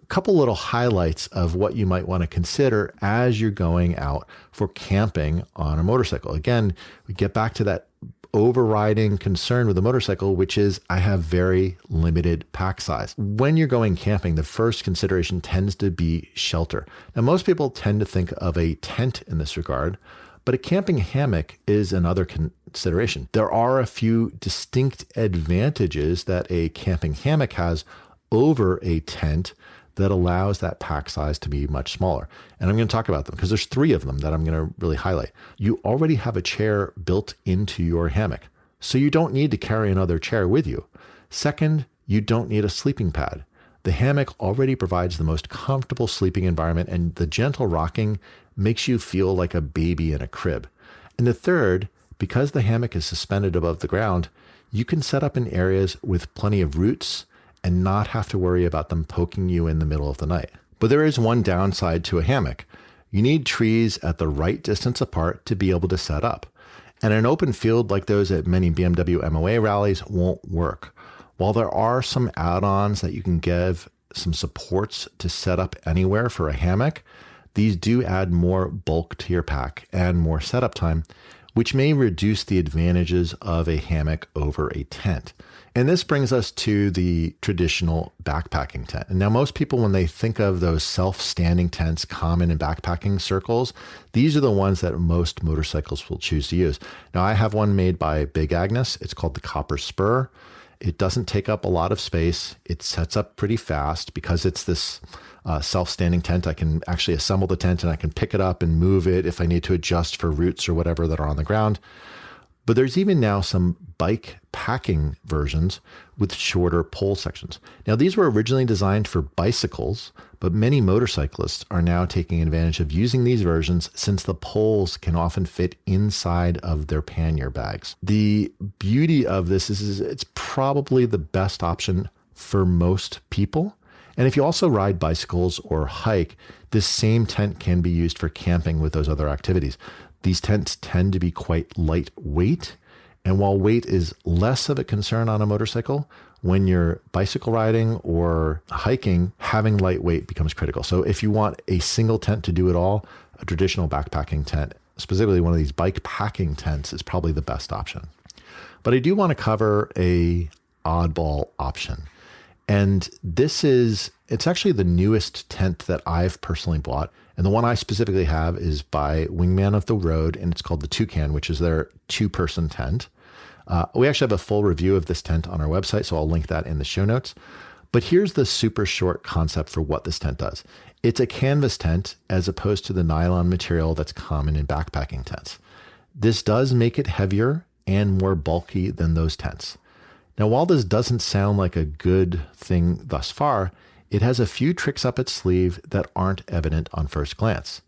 couple little highlights of what you might want to consider as you're going out for camping on a motorcycle. Again, we get back to that overriding concern with a motorcycle, which is I have very limited pack size. When you're going camping, the first consideration tends to be shelter. Now, most people tend to think of a tent in this regard, but a camping hammock is another consideration. There are a few distinct advantages that a camping hammock has over a tent that allows that pack size to be much smaller. And I'm going to talk about them because there's 3 of them that I'm going to really highlight. You already have a chair built into your hammock, so you don't need to carry another chair with you. Second, you don't need a sleeping pad. The hammock already provides the most comfortable sleeping environment, and the gentle rocking makes you feel like a baby in a crib. And the third, because the hammock is suspended above the ground, you can set up in areas with plenty of roots and not have to worry about them poking you in the middle of the night. But there is one downside to a hammock. You need trees at the right distance apart to be able to set up. And an open field like those at many BMW MOA rallies won't work. While there are some add-ons that you can give some supports to set up anywhere for a hammock, these do add more bulk to your pack and more setup time, which may reduce the advantages of a hammock over a tent. And this brings us to the traditional backpacking tent. And now most people, when they think of those self-standing tents common in backpacking circles, these are the ones that most motorcycles will choose to use. Now I have one made by Big Agnes. It's called the Copper Spur. It doesn't take up a lot of space. It sets up pretty fast because it's this self-standing tent. I can actually assemble the tent and I can pick it up and move it if I need to adjust for roots or whatever that are on the ground. But there's even now some bike packing versions with shorter pole sections. Now, these were originally designed for bicycles, but many motorcyclists are now taking advantage of using these versions since the poles can often fit inside of their pannier bags. The beauty of this is it's probably the best option for most people. And if you also ride bicycles or hike, this same tent can be used for camping with those other activities. These tents tend to be quite lightweight. And while weight is less of a concern on a motorcycle, when you're bicycle riding or hiking, having lightweight becomes critical. So if you want a single tent to do it all, a traditional backpacking tent specifically one of these bike packing tents, is probably the best option. But I do want to cover a oddball option. And it's actually the newest tent that I've personally bought. And the one I specifically have is by Wingman of the Road, and it's called the Toucan, which is their 2-person tent. We actually have a full review of this tent on our website, so I'll link that in the show notes. But here's the super short concept for what this tent does. It's a canvas tent as opposed to the nylon material that's common in backpacking tents. This does make it heavier and more bulky than those tents. Now, while this doesn't sound like a good thing thus far, it has a few tricks up its sleeve that aren't evident on first glance.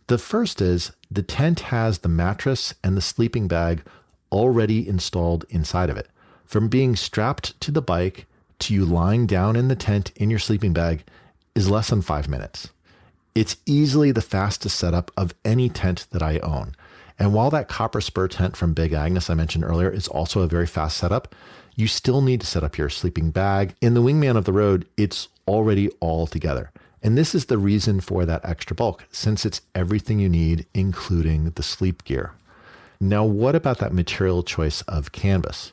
The first is the tent has the mattress and the sleeping bag already installed inside of it. From being strapped to the bike to you lying down in the tent in your sleeping bag is less than 5 minutes. It's easily the fastest setup of any tent that I own. And while that copper spur tent from Big Agnes I mentioned earlier is also a very fast setup, you still need to set up your sleeping bag. In the Wingman of the Road, it's already all together. And this is the reason for that extra bulk, since it's everything you need, including the sleep gear. Now, what about that material choice of canvas?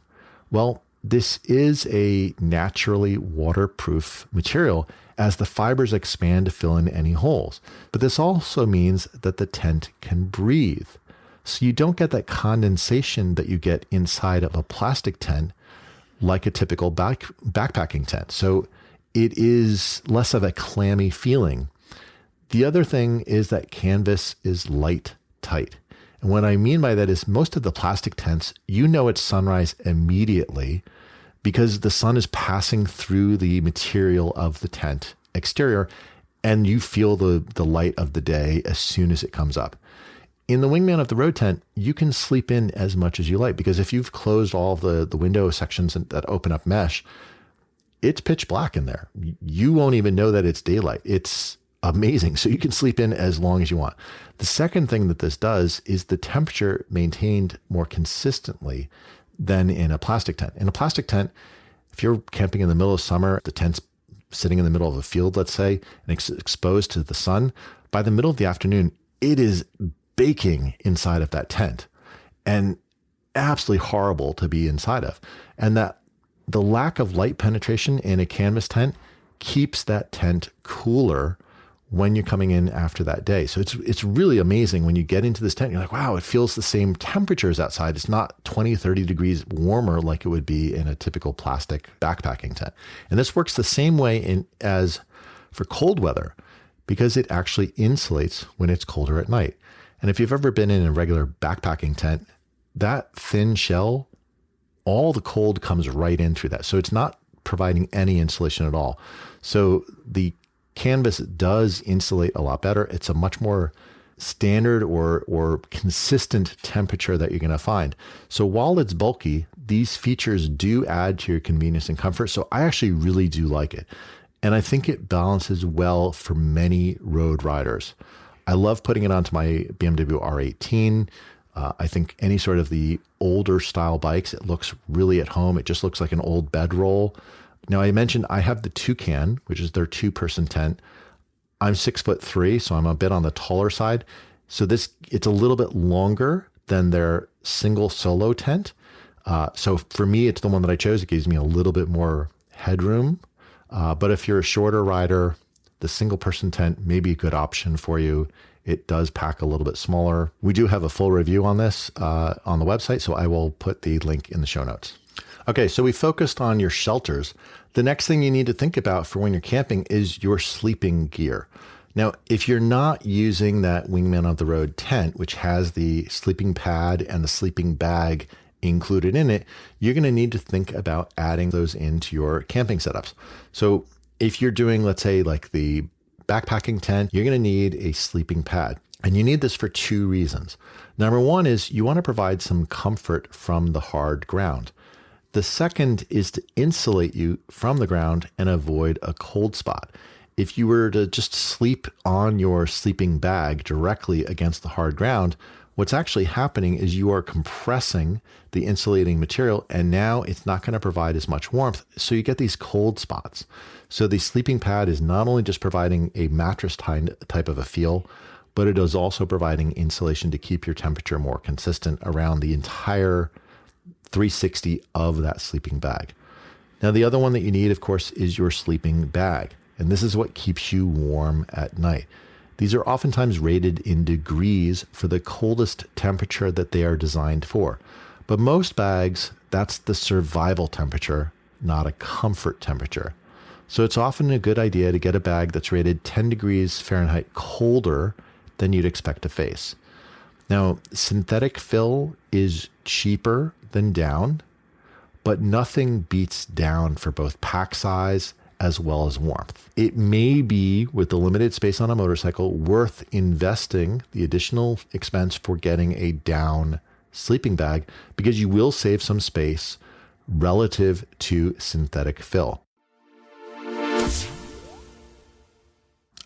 Well, this is a naturally waterproof material as the fibers expand to fill in any holes. But this also means that the tent can breathe. So you don't get that condensation that you get inside of a plastic tent like a typical backpacking tent. So it is less of a clammy feeling. The other thing is that canvas is light tight. And what I mean by that is most of the plastic tents, it's sunrise immediately because the sun is passing through the material of the tent exterior and you feel the light of the day as soon as it comes up. In the Wingman of the Road tent, you can sleep in as much as you like because if you've closed all of the window sections that open up mesh, it's pitch black in there. You won't even know that it's daylight. It's amazing. So you can sleep in as long as you want. The second thing that this does is the temperature maintained more consistently than in a plastic tent. In a plastic tent, if you're camping in the middle of summer, the tent's sitting in the middle of a field, let's say, and exposed to the sun, by the middle of the afternoon, it is baking inside of that tent and absolutely horrible to be inside of. And that the lack of light penetration in a canvas tent keeps that tent cooler when you're coming in after that day. So it's really amazing when you get into this tent, you're like, wow, it feels the same temperatures outside. It's not 20, 30 degrees warmer like it would be in a typical plastic backpacking tent. And this works the same way as for cold weather because it actually insulates when it's colder at night. And if you've ever been in a regular backpacking tent, that thin shell, all the cold comes right in through that. So it's not providing any insulation at all. So the canvas does insulate a lot better. It's a much more standard or consistent temperature that you're going to find. So while it's bulky, these features do add to your convenience and comfort. So I actually really do like it. And I think it balances well for many road riders. I love putting it onto my BMW R18. I think any sort of the older style bikes, it looks really at home. It just looks like an old bedroll. Now, I mentioned I have the Toucan, which is their 2-person tent. I'm 6'3", so I'm a bit on the taller side. So it's a little bit longer than their single solo tent. So for me, it's the one that I chose. It gives me a little bit more headroom. But if you're a shorter rider, the single person tent may be a good option for you. It does pack a little bit smaller. We do have a full review on this on the website, so I will put the link in the show notes. Okay, so we focused on your shelters. The next thing you need to think about for when you're camping is your sleeping gear. Now, if you're not using that Wingman of the Road tent, which has the sleeping pad and the sleeping bag included in it, you're going to need to think about adding those into your camping setups. So if you're doing, let's say, like the backpacking tent, you're going to need a sleeping pad. And you need this for 2 reasons. Number one is you want to provide some comfort from the hard ground. The second is to insulate you from the ground and avoid a cold spot. If you were to just sleep on your sleeping bag directly against the hard ground, what's actually happening is you are compressing the insulating material, and now it's not going to provide as much warmth. So you get these cold spots. So the sleeping pad is not only just providing a mattress type of a feel, but it is also providing insulation to keep your temperature more consistent around the entire 360 of that sleeping bag. Now, the other one that you need, of course, is your sleeping bag. And this is what keeps you warm at night. These are oftentimes rated in degrees for the coldest temperature that they are designed for. But most bags, that's the survival temperature, not a comfort temperature. So it's often a good idea to get a bag that's rated 10 degrees Fahrenheit colder than you'd expect to face. Now, synthetic fill is cheaper than down, but nothing beats down for both pack size as well as warmth. It may be, with the limited space on a motorcycle, worth investing the additional expense for getting a down sleeping bag because you will save some space relative to synthetic fill.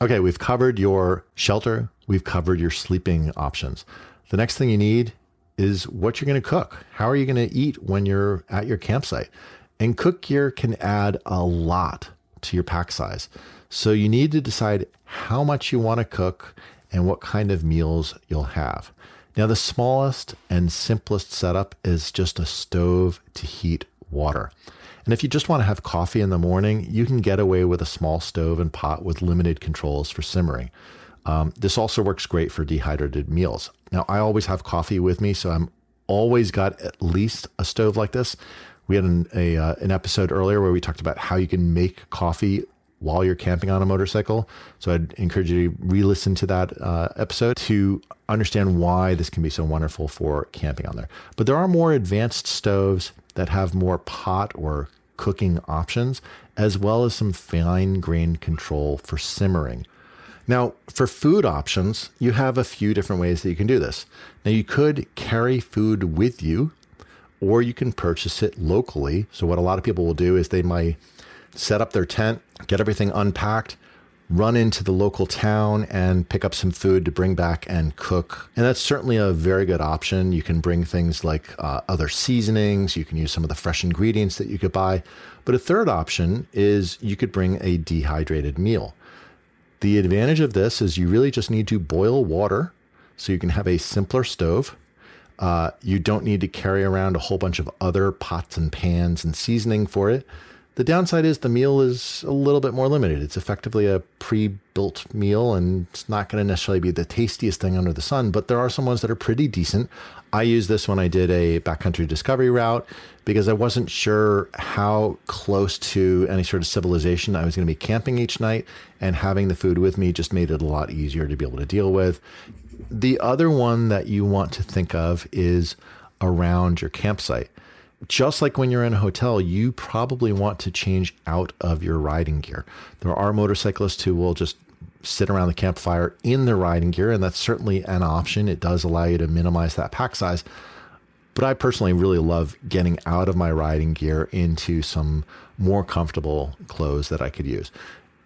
Okay, we've covered your shelter. We've covered your sleeping options. The next thing you need is what you're going to cook. How are you going to eat when you're at your campsite? And cook gear can add a lot to your pack size. So you need to decide how much you want to cook and what kind of meals you'll have. Now, the smallest and simplest setup is just a stove to heat water. And if you just want to have coffee in the morning, you can get away with a small stove and pot with limited controls for simmering. This also works great for dehydrated meals. Now, I always have coffee with me, so I'm always got at least a stove like this. We had an episode earlier where we talked about how you can make coffee while you're camping on a motorcycle. So I'd encourage you to re-listen to that episode to understand why this can be so wonderful for camping on there. But there are more advanced stoves that have more pot or cooking options, as well as some fine-grained control for simmering. Now, for food options, you have a few different ways that you can do this. Now, you could carry food with you, or you can purchase it locally. So what a lot of people will do is they might set up their tent, get everything unpacked, run into the local town and pick up some food to bring back and cook. And that's certainly a very good option. You can bring things like other seasonings. You can use some of the fresh ingredients that you could buy. But a third option is you could bring a dehydrated meal. The advantage of this is you really just need to boil water so you can have a simpler stove. You don't need to carry around a whole bunch of other pots and pans and seasoning for it. The downside is the meal is a little bit more limited. It's effectively a pre-built meal, and it's not going to necessarily be the tastiest thing under the sun, but there are some ones that are pretty decent. I used this when I did a backcountry discovery route because I wasn't sure how close to any sort of civilization I was going to be camping each night, and having the food with me just made it a lot easier to be able to deal with. The other one that you want to think of is around your campsite. Just like when you're in a hotel, you probably want to change out of your riding gear. There are motorcyclists who will just sit around the campfire in their riding gear, and that's certainly an option. It does allow you to minimize that pack size. But I personally really love getting out of my riding gear into some more comfortable clothes that I could use.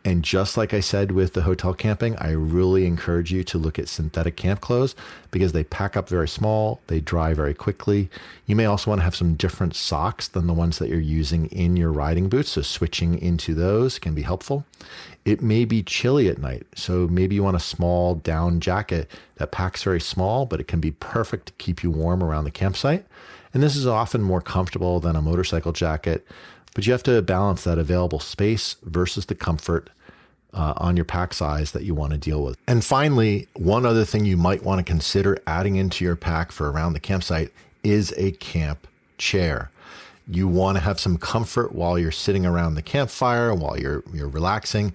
And just like I said with the hotel camping, I really encourage you to look at synthetic camp clothes because they pack up very small, they dry very quickly. You may also want to have some different socks than the ones that you're using in your riding boots, so switching into those can be helpful. It may be chilly at night, so maybe you want a small down jacket that packs very small, but it can be perfect to keep you warm around the campsite. And this is often more comfortable than a motorcycle jacket, but you have to balance that available space versus the comfort on your pack size that you want to deal with. And finally, one other thing you might want to consider adding into your pack for around the campsite is a camp chair. You want to have some comfort while you're sitting around the campfire, while you're relaxing.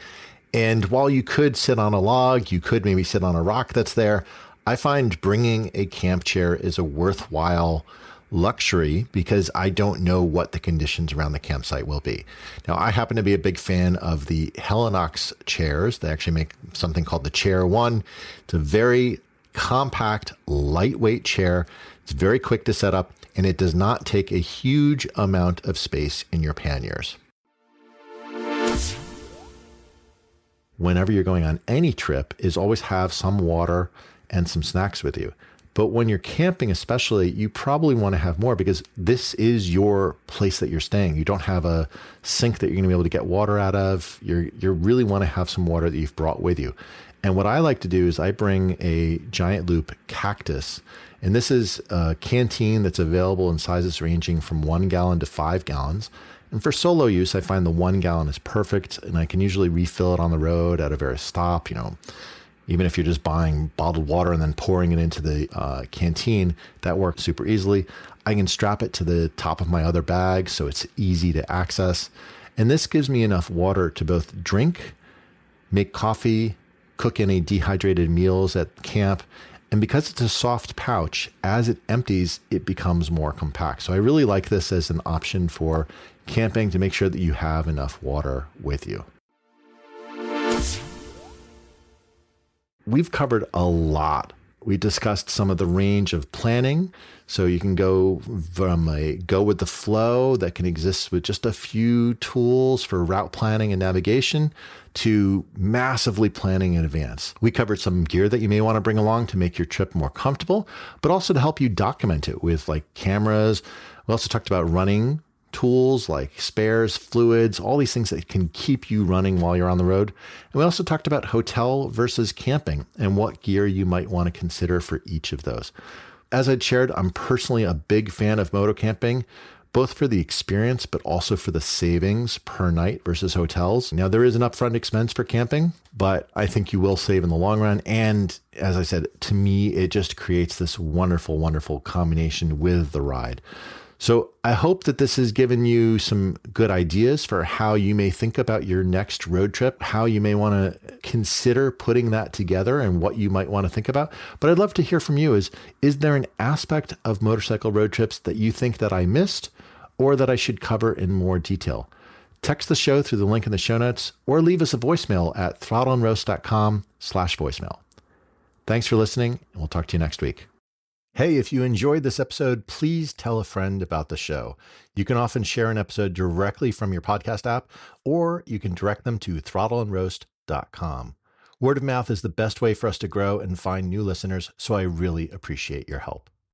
And while you could sit on a log, you could maybe sit on a rock that's there. I find bringing a camp chair is a worthwhile luxury because I don't know what the conditions around the campsite will be. Now, I happen to be a big fan of the Helinox chairs. They actually make something called the Chair One. It's a very compact, lightweight chair. It's very quick to set up, and it does not take a huge amount of space in your panniers. Whenever you're going on any trip, is always have some water and some snacks with you. But when you're camping especially, you probably want to have more because this is your place that you're staying. You don't have a sink that you're going to be able to get water out of. You really want to have some water that you've brought with you. And what I like to do is I bring a giant loop cactus. And this is a canteen that's available in sizes ranging from 1 gallon to 5 gallons. And for solo use, I find the 1 gallon is perfect. And I can usually refill it on the road at a various stop, even if you're just buying bottled water and then pouring it into the canteen, that works super easily. I can strap it to the top of my other bag so it's easy to access. And this gives me enough water to both drink, make coffee, cook any dehydrated meals at camp. And because it's a soft pouch, as it empties, it becomes more compact. So I really like this as an option for camping to make sure that you have enough water with you. We've covered a lot. We discussed some of the range of planning. So you can go from a go with the flow that can exist with just a few tools for route planning and navigation to massively planning in advance. We covered some gear that you may want to bring along to make your trip more comfortable, but also to help you document it with like cameras. We also talked about running tools like spares, fluids, all these things that can keep you running while you're on the road. And we also talked about hotel versus camping and what gear you might want to consider for each of those. As I'd shared, I'm personally a big fan of moto camping, both for the experience, but also for the savings per night versus hotels. Now, there is an upfront expense for camping, but I think you will save in the long run. And as I said, to me, it just creates this wonderful, wonderful combination with the ride. So I hope that this has given you some good ideas for how you may think about your next road trip, how you may want to consider putting that together and what you might want to think about. But I'd love to hear from you is there an aspect of motorcycle road trips that you think that I missed or that I should cover in more detail? Text the show through the link in the show notes or leave us a voicemail at throttleandroast.com/voicemail. Thanks for listening, and we'll talk to you next week. Hey, if you enjoyed this episode, please tell a friend about the show. You can often share an episode directly from your podcast app, or you can direct them to throttleandroast.com. Word of mouth is the best way for us to grow and find new listeners, so I really appreciate your help.